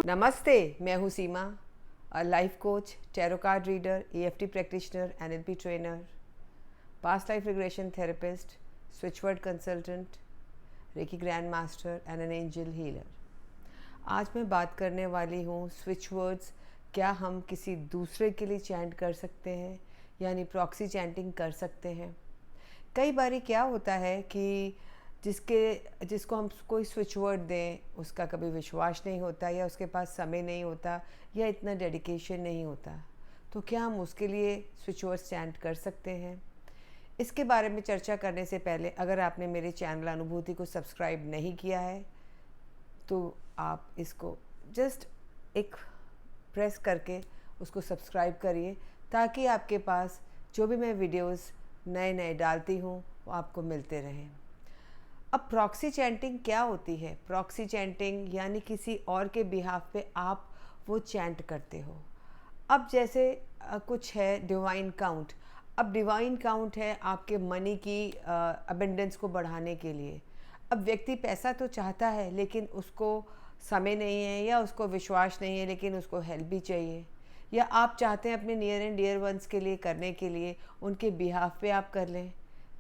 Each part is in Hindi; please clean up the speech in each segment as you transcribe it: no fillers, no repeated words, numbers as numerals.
नमस्ते, मैं हूँ Seema, life coach, tarot card reader, EFT practitioner, NLP trainer, past life regression therapist, switch word consultant, reiki grand master and an angel healer. आज मैं बात करने वाली हूँ स्विच वर्ड्स क्या हम किसी दूसरे के लिए चैंट कर सकते हैं, यानी प्रॉक्सी चैंटिंग कर सकते हैं। कई बारी क्या होता है कि जिसको हम कोई स्विच वर्ड दें उसका कभी विश्वास नहीं होता, या उसके पास समय नहीं होता, या इतना डेडिकेशन नहीं होता। तो क्या हम उसके लिए स्विच वर्ड चैंट कर सकते हैं? इसके बारे में चर्चा करने से पहले अगर आपने मेरे चैनल अनुभूति को सब्सक्राइब नहीं किया है तो आप इसको जस्ट एक प्रेस करके उसको सब्सक्राइब करिए, ताकि आपके पास जो भी मैं वीडियोस नए डालती हूँ वो आपको मिलते रहें। अब प्रॉक्सी चैंटिंग क्या होती है? प्रॉक्सी चैंटिंग यानी किसी और के बिहाफ पे आप वो चैंट करते हो। अब जैसे कुछ है डिवाइन काउंट। अब डिवाइन काउंट है आपके मनी की अबेंडेंस को बढ़ाने के लिए। अब व्यक्ति पैसा तो चाहता है लेकिन उसको समय नहीं है, या उसको विश्वास नहीं है लेकिन उसको हेल्प भी चाहिए, या आप चाहते हैं अपने नियर एंड डियर वंस के लिए करने के लिए, उनके बिहाफ पे आप कर लें।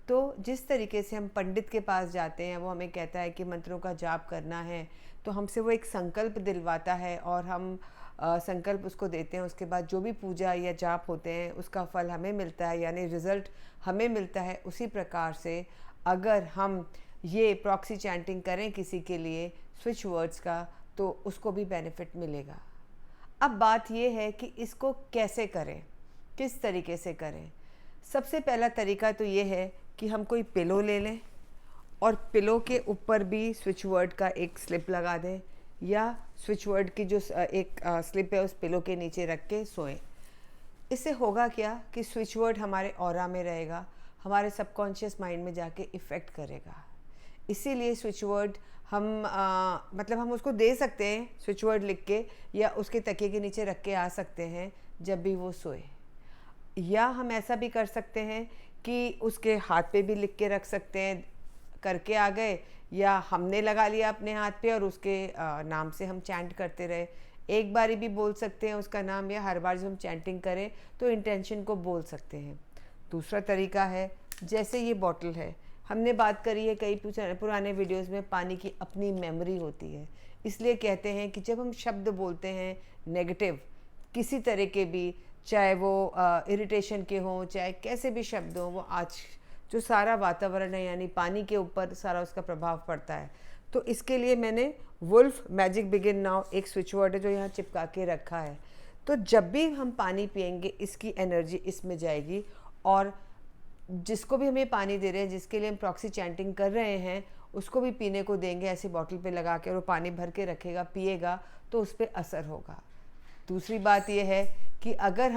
तो जिस तरीके से हम पंडित के पास जाते हैं, वो हमें कहता है कि मंत्रों का जाप करना है, तो हमसे वो एक संकल्प दिलवाता है और हम संकल्प उसको देते हैं। उसके बाद जो भी पूजा या जाप होते हैं उसका फल हमें मिलता है, यानी रिज़ल्ट हमें मिलता है। उसी प्रकार से अगर हम ये प्रॉक्सी चैंटिंग करें किसी के लिए स्विच वर्ड्स का, तो उसको भी बेनिफिट मिलेगा। अब बात ये है कि इसको कैसे करें, किस तरीके से करें। सबसे पहला तरीका तो ये है कि हम कोई पिलो ले लें और पिलो के ऊपर भी स्विच वर्ड का एक स्लिप लगा दें, या स्विच वर्ड की जो एक स्लिप है उस पिलो के नीचे रख के सोएं। इससे होगा क्या कि स्विच वर्ड हमारे ऑरा में रहेगा, हमारे सबकॉन्शियस माइंड में जाके इफ़ेक्ट करेगा। इसीलिए स्विच वर्ड हम हम उसको दे सकते हैं स्विच वर्ड लिख के, या उसके तकिए के नीचे रख के आ सकते हैं जब भी वो सोए। या हम ऐसा भी कर सकते हैं कि उसके हाथ पे भी लिख के रख सकते हैं, करके आ गए, या हमने लगा लिया अपने हाथ पे और उसके नाम से हम चैंट करते रहे। एक बारी भी बोल सकते हैं उसका नाम, या हर बार जब हम चैंटिंग करें तो इंटेंशन को बोल सकते हैं। दूसरा तरीका है, जैसे ये बॉटल है, हमने बात करी है कई पुराने वीडियोस में, पानी की अपनी मेमोरी होती है। इसलिए कहते हैं कि जब हम शब्द बोलते हैं नेगेटिव किसी तरह के भी, चाहे वो इरिटेशन के हों, चाहे कैसे भी शब्द हों, वो आज जो सारा वातावरण है यानी पानी के ऊपर सारा उसका प्रभाव पड़ता है। तो इसके लिए मैंने वुल्फ मैजिक बिगिन नाउ एक स्विच वर्ड है जो यहाँ चिपका के रखा है। तो जब भी हम पानी पियेंगे इसकी एनर्जी इसमें जाएगी, और जिसको भी हम ये पानी दे रहे हैं, जिसके लिए हम प्रॉक्सी चैंटिंग कर रहे हैं, उसको भी पीने को देंगे ऐसे बॉटल पे लगा के, और वो पानी भर के रखेगा, पिएगा तो उस पर असर होगा। दूसरी बात यह है कि अगर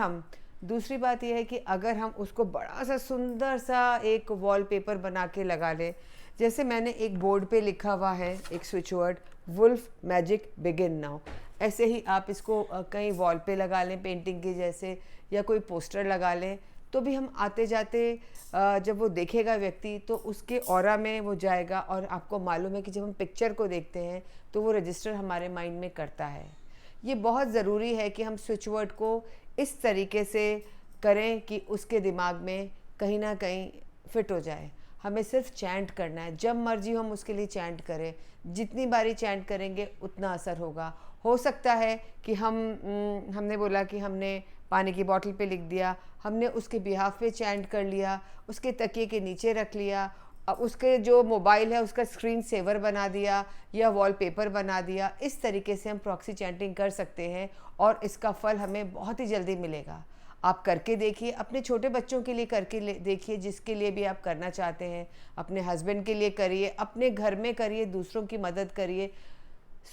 हम उसको बड़ा सा सुंदर सा एक वॉलपेपर बना के लगा लें, जैसे मैंने एक बोर्ड पे लिखा हुआ है एक switch word wolf magic begin now, ऐसे ही आप इसको कहीं वॉल पे लगा लें पेंटिंग की जैसे, या कोई पोस्टर लगा लें, तो भी हम आते जाते जब वो देखेगा व्यक्ति तो उसके ऑरा में वो जाएगा। और आपको मालूम है कि जब हम पिक्चर को देखते हैं तो वो रजिस्टर हमारे माइंड में करता है। ये बहुत ज़रूरी है कि हम स्विच वर्ड को इस तरीके से करें कि उसके दिमाग में कहीं ना कहीं फिट हो जाए। हमें सिर्फ चैंट करना है, जब मर्जी हम उसके लिए चैंट करें, जितनी बारी चैंट करेंगे उतना असर होगा। हो सकता है कि हमने बोला कि हमने पानी की बोतल पे लिख दिया, हमने उसके बिहाफ पे चैंट कर लिया, उसके तकिए के नीचे रख लिया, अब उसके जो मोबाइल है उसका स्क्रीन सेवर बना दिया, या वॉलपेपर बना दिया। इस तरीके से हम प्रॉक्सी चैंटिंग कर सकते हैं और इसका फल हमें बहुत ही जल्दी मिलेगा। आप करके देखिए, अपने छोटे बच्चों के लिए करके देखिए, जिसके लिए भी आप करना चाहते हैं, अपने हस्बैंड के लिए करिए, अपने घर में करिए, दूसरों की मदद करिए।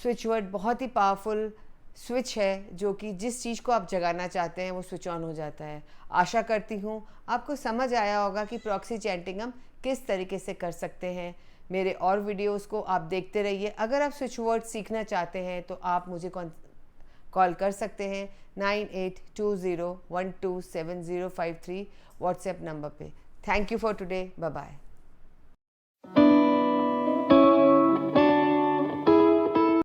स्विच वर्ड बहुत ही पावरफुल स्विच है जो कि जिस चीज़ को आप जगाना चाहते हैं वो स्विच ऑन हो जाता है। आशा करती हूँ आपको समझ आया होगा कि प्रॉक्सी चैंटिंग हम किस तरीके से कर सकते हैं। मेरे और वीडियोस को आप देखते रहिए। अगर आप स्विच वर्ड सीखना चाहते हैं तो आप मुझे कॉल कर सकते हैं 9820127053 व्हाट्सएप नंबर पे। Thank you for today, bye bye.